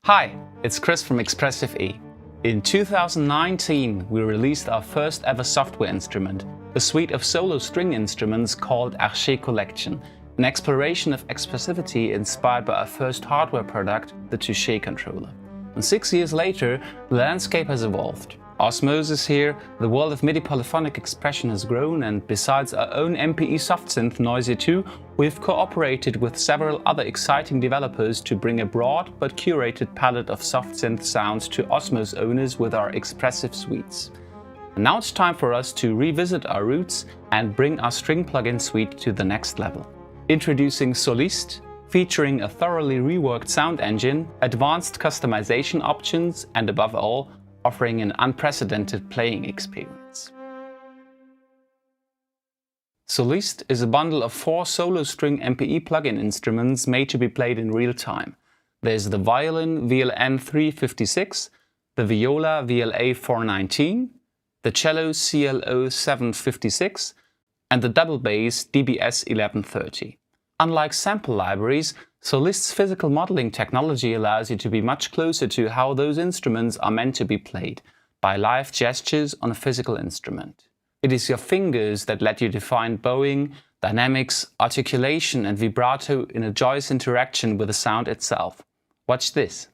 Hi, it's Chris from Expressive E. In 2019, we released our first ever software instrument, a suite of solo string instruments called articulation, an exploration of expressivity inspired by our first hardware product, the Touché controller. And 6 years later, the landscape has evolved. Osmose is here, the world of MIDI polyphonic expression has grown, and besides our own MPE soft synth Noisy 2, we've cooperated with several other exciting developers to bring a broad but curated palette of soft synth sounds to Osmose owners with our expressive suites. And now it's time for us to revisit our roots and bring our string plugin suite to the next level. Introducing Soliste, featuring a thoroughly reworked sound engine, advanced customization options, and above all, offering an unprecedented playing experience. Soliste is a bundle of 4 solo string MPE plugin instruments made to be played in real time. There's the violin VLN 356, the viola VLA 419, the cello CLO 756, and the double bass DBS 1130. Unlike sample libraries, Soliste's physical modeling technology allows you to be much closer to how those instruments are meant to be played, by live gestures on a physical instrument. It is your fingers that let you define bowing, dynamics, articulation and vibrato in a joyous interaction with the sound itself. Watch this.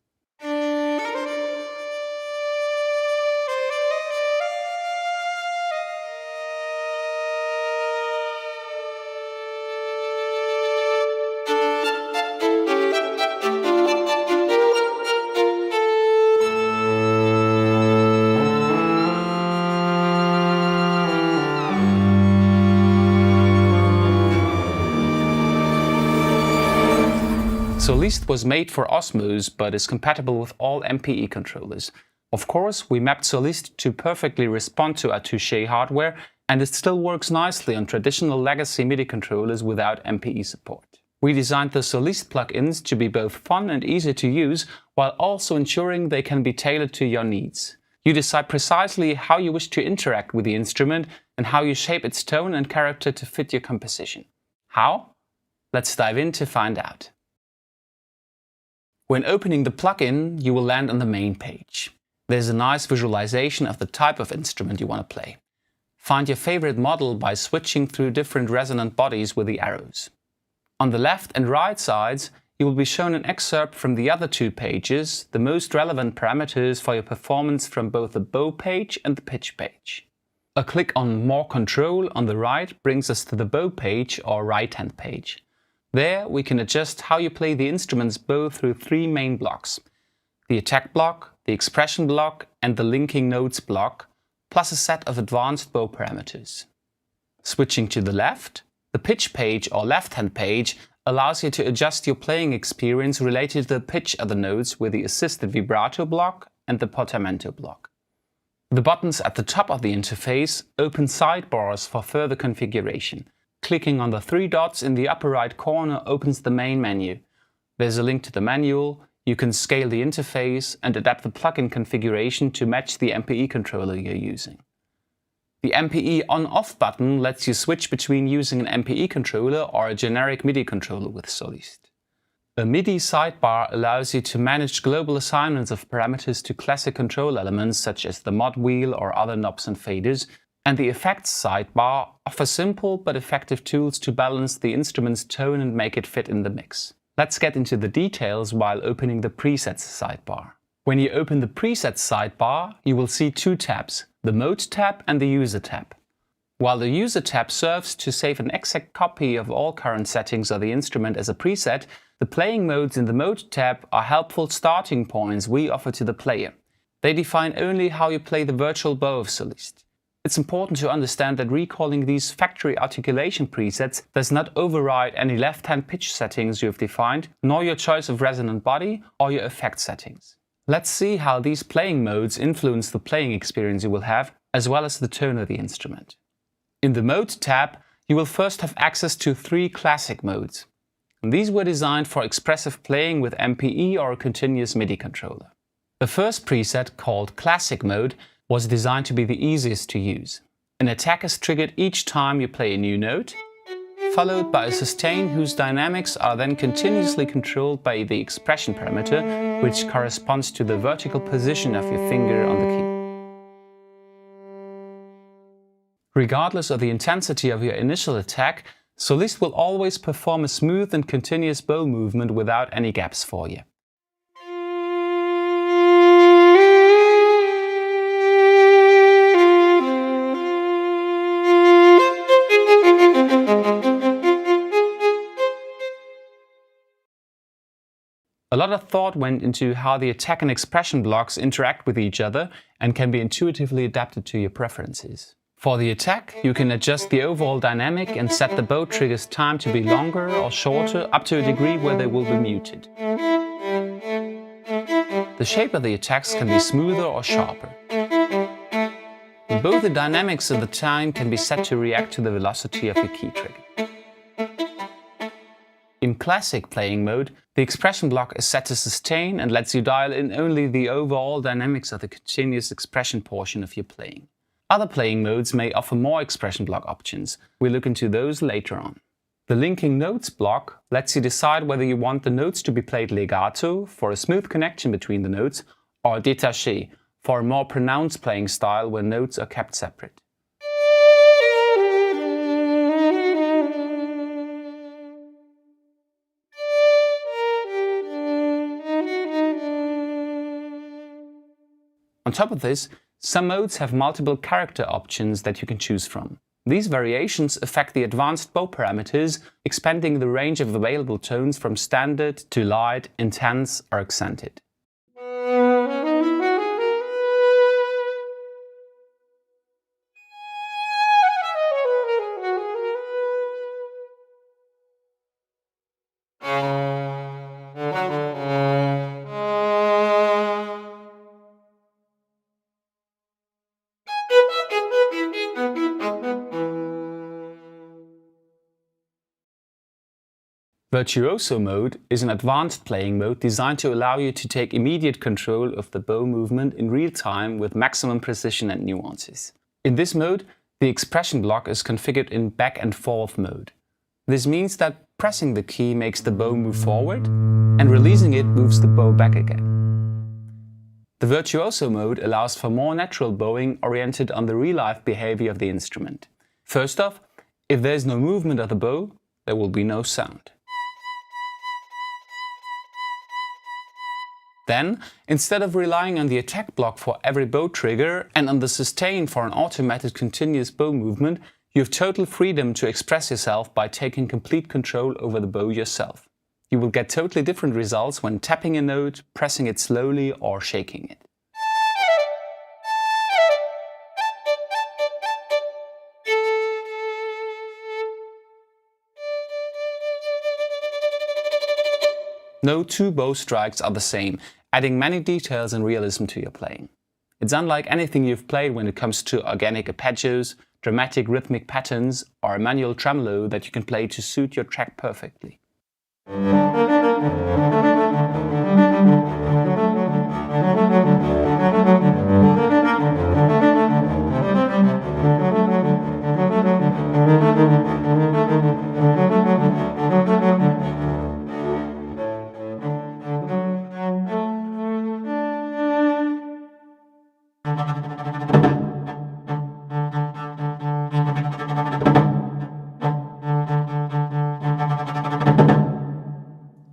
Soliste was made for Osmose but is compatible with all MPE controllers. Of course, we mapped Soliste to perfectly respond to our Touché hardware, and it still works nicely on traditional legacy MIDI controllers without MPE support. We designed the Soliste plugins to be both fun and easy to use, while also ensuring they can be tailored to your needs. You decide precisely how you wish to interact with the instrument and how you shape its tone and character to fit your composition. How? Let's dive in to find out. When opening the plugin, you will land on the main page. There's a nice visualization of the type of instrument you want to play. Find your favorite model by switching through different resonant bodies with the arrows. On the left and right sides, you will be shown an excerpt from the other 2 pages, the most relevant parameters for your performance from both the bow page and the pitch page. A click on More Control on the right brings us to the bow page or right-hand page. There we can adjust how you play the instrument's bow through 3 main blocks: the attack block, the expression block and the linking notes block, plus a set of advanced bow parameters. Switching to the left, the pitch page or left-hand page allows you to adjust your playing experience related to the pitch of the notes with the assisted vibrato block and the Portamento block. The buttons at the top of the interface open sidebars for further configuration. Clicking on the 3 dots in the upper right corner opens the main menu. There's a link to the manual, you can scale the interface and adapt the plugin configuration to match the MPE controller you're using. The MPE on-off button lets you switch between using an MPE controller or a generic MIDI controller with Soliste. A MIDI sidebar allows you to manage global assignments of parameters to classic control elements such as the mod wheel or other knobs and faders, and the Effects sidebar offers simple but effective tools to balance the instrument's tone and make it fit in the mix. Let's get into the details while opening the Presets sidebar. When you open the Presets sidebar, you will see 2 tabs, the Mode tab and the User tab. While the User tab serves to save an exact copy of all current settings of the instrument as a preset, the playing modes in the Mode tab are helpful starting points we offer to the player. They define only how you play the virtual bow of Soliste. It's important to understand that recalling these factory articulation presets does not override any left-hand pitch settings you have defined, nor your choice of resonant body or your effect settings. Let's see how these playing modes influence the playing experience you will have, as well as the tone of the instrument. In the Mode tab, you will first have access to 3 classic modes. These were designed for expressive playing with MPE or a continuous MIDI controller. The first preset, called Classic Mode, was designed to be the easiest to use. An attack is triggered each time you play a new note, followed by a sustain whose dynamics are then continuously controlled by the expression parameter, which corresponds to the vertical position of your finger on the key. Regardless of the intensity of your initial attack, Soliste will always perform a smooth and continuous bow movement without any gaps for you. A lot of thought went into how the attack and expression blocks interact with each other and can be intuitively adapted to your preferences. For the attack, you can adjust the overall dynamic and set the bow trigger's time to be longer or shorter up to a degree where they will be muted. The shape of the attacks can be smoother or sharper. Both the dynamics and the time can be set to react to the velocity of your key trigger. In classic playing mode, the expression block is set to sustain and lets you dial in only the overall dynamics of the continuous expression portion of your playing. Other playing modes may offer more expression block options. We'll look into those later on. The linking notes block lets you decide whether you want the notes to be played legato for a smooth connection between the notes, or détaché for a more pronounced playing style where notes are kept separate. On top of this, some modes have multiple character options that you can choose from. These variations affect the advanced bow parameters, expanding the range of available tones from standard to light, intense or accented. Virtuoso mode is an advanced playing mode designed to allow you to take immediate control of the bow movement in real time with maximum precision and nuances. In this mode, the expression block is configured in back and forth mode. This means that pressing the key makes the bow move forward and releasing it moves the bow back again. The Virtuoso mode allows for more natural bowing oriented on the real-life behavior of the instrument. First off, if there is no movement of the bow, there will be no sound. Then, instead of relying on the attack block for every bow trigger and on the sustain for an automated continuous bow movement, you have total freedom to express yourself by taking complete control over the bow yourself. You will get totally different results when tapping a note, pressing it slowly or shaking it. No two bow strikes are the same, adding many details and realism to your playing. It's unlike anything you've played when it comes to organic arpeggios, dramatic rhythmic patterns, or a manual tremolo that you can play to suit your track perfectly.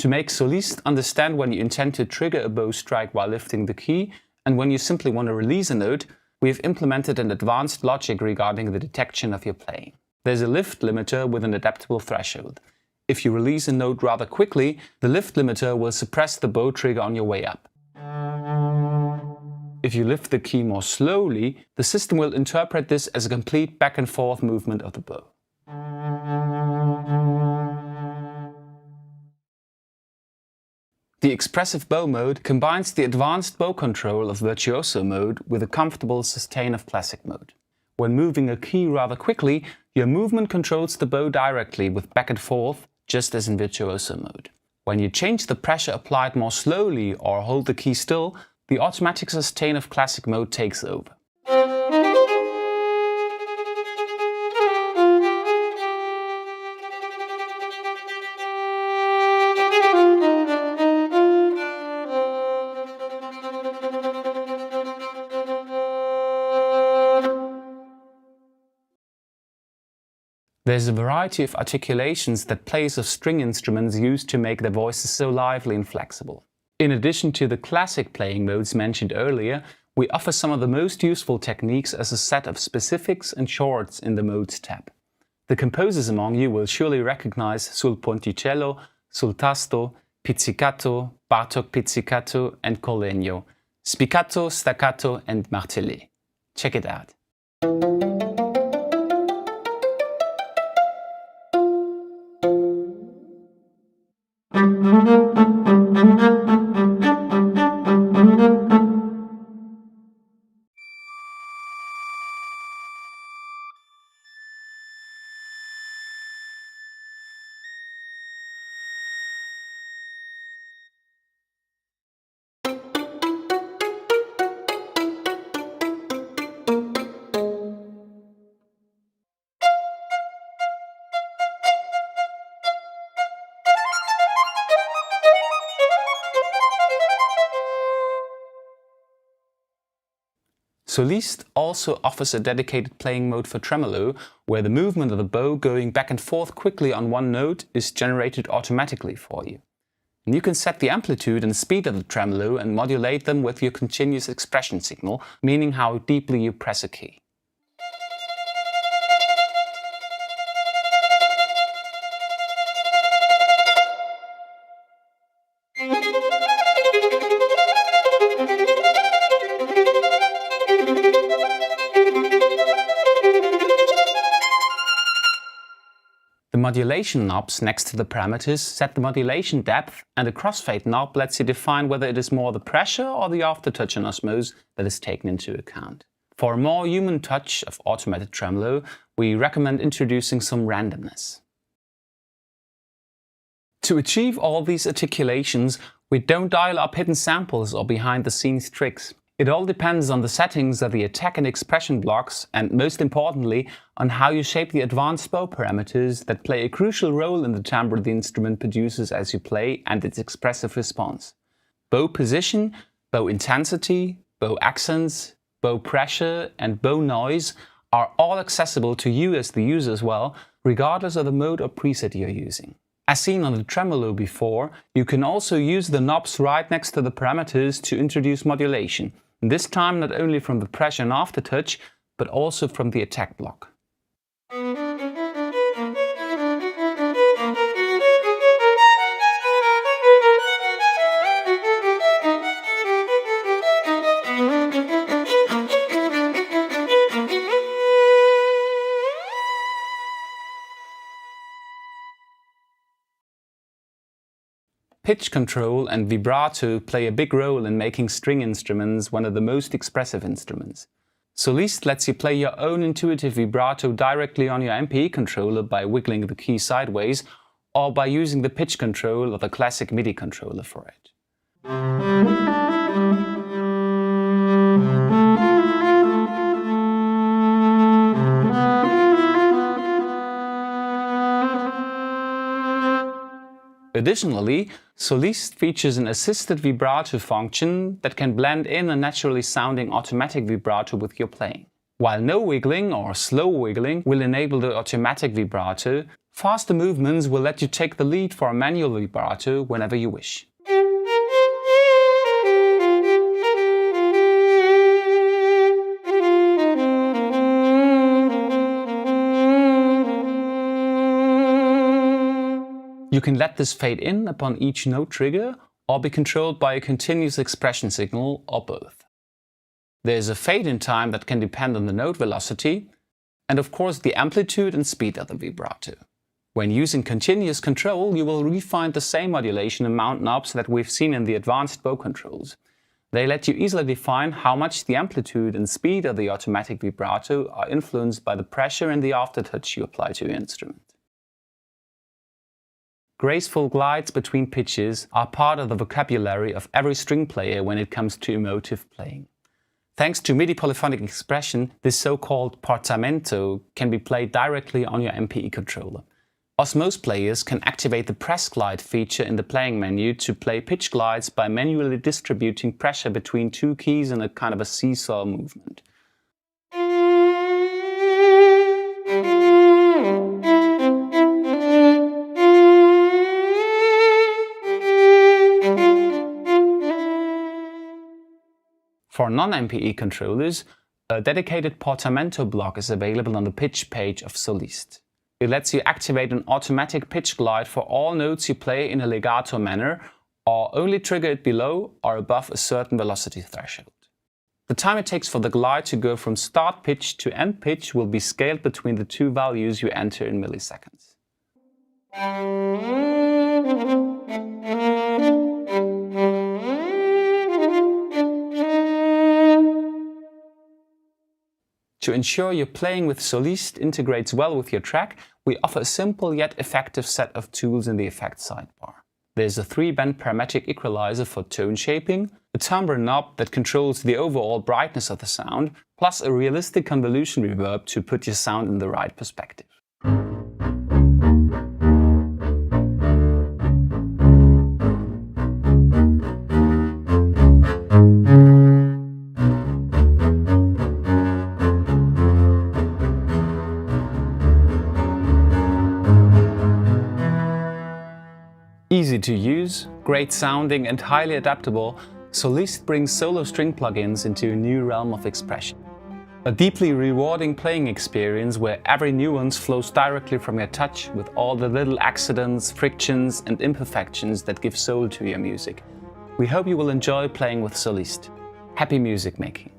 To make Soliste understand when you intend to trigger a bow strike while lifting the key and when you simply want to release a note, we have implemented an advanced logic regarding the detection of your playing. There's a lift limiter with an adaptable threshold. If you release a note rather quickly, the lift limiter will suppress the bow trigger on your way up. If you lift the key more slowly, the system will interpret this as a complete back and forth movement of the bow. The expressive bow mode combines the advanced bow control of Virtuoso mode with a comfortable sustain of classic mode. When moving a key rather quickly, your movement controls the bow directly with back and forth, just as in Virtuoso mode. When you change the pressure applied more slowly or hold the key still, the automatic sustain of classic mode takes over. There's a variety of articulations that players of string instruments use to make their voices so lively and flexible. In addition to the classic playing modes mentioned earlier, we offer some of the most useful techniques as a set of specifics and shorts in the Modes tab. The composers among you will surely recognize sul ponticello, sul tasto, pizzicato, Bartok pizzicato and col legno, spiccato, staccato and martelé. Check it out. Soliste also offers a dedicated playing mode for tremolo, where the movement of the bow going back and forth quickly on one note is generated automatically for you. And you can set the amplitude and speed of the tremolo and modulate them with your continuous expression signal, meaning how deeply you press a key. The modulation knobs next to the parameters set the modulation depth, and the crossfade knob lets you define whether it is more the pressure or the aftertouch and osmose that is taken into account. For a more human touch of automated tremolo, we recommend introducing some randomness. To achieve all these articulations, we don't dial up hidden samples or behind-the-scenes tricks. It all depends on the settings of the attack and expression blocks, and most importantly, on how you shape the advanced bow parameters that play a crucial role in the timbre the instrument produces as you play and its expressive response. Bow position, bow intensity, bow accents, bow pressure and bow noise are all accessible to you as the user as well, regardless of the mode or preset you're using. As seen on the tremolo before, you can also use the knobs right next to the parameters to introduce modulation. This time not only from the pressure and aftertouch, but also from the attack block. Pitch control and vibrato play a big role in making string instruments one of the most expressive instruments. Soliste lets you play your own intuitive vibrato directly on your MPE controller by wiggling the key sideways, or by using the pitch control or the classic MIDI controller for it. Additionally, Soliste features an assisted vibrato function that can blend in a naturally sounding automatic vibrato with your playing. While no wiggling or slow wiggling will enable the automatic vibrato, faster movements will let you take the lead for a manual vibrato whenever you wish. You can let this fade in upon each note trigger, or be controlled by a continuous expression signal, or both. There is a fade-in time that can depend on the note velocity, and of course the amplitude and speed of the vibrato. When using continuous control, you will re-find the same modulation and mount knobs that we've seen in the advanced bow controls. They let you easily define how much the amplitude and speed of the automatic vibrato are influenced by the pressure and the aftertouch you apply to your instrument. Graceful glides between pitches are part of the vocabulary of every string player when it comes to emotive playing. Thanks to MIDI polyphonic expression, this so-called Portamento can be played directly on your MPE controller. Osmose players can activate the press glide feature in the playing menu to play pitch glides by manually distributing pressure between two keys in a kind of a seesaw movement. For non-MPE controllers, a dedicated Portamento block is available on the pitch page of Soliste. It lets you activate an automatic pitch glide for all notes you play in a legato manner, or only trigger it below or above a certain velocity threshold. The time it takes for the glide to go from start pitch to end pitch will be scaled between the two values you enter in milliseconds. To ensure your playing with Soliste integrates well with your track, we offer a simple yet effective set of tools in the effects sidebar. There's a 3-band parametric equalizer for tone shaping, a timbre knob that controls the overall brightness of the sound, plus a realistic convolution reverb to put your sound in the right perspective. Easy to use, great sounding and highly adaptable, Soliste brings solo string plugins into a new realm of expression. A deeply rewarding playing experience where every nuance flows directly from your touch with all the little accidents, frictions and imperfections that give soul to your music. We hope you will enjoy playing with Soliste. Happy music making!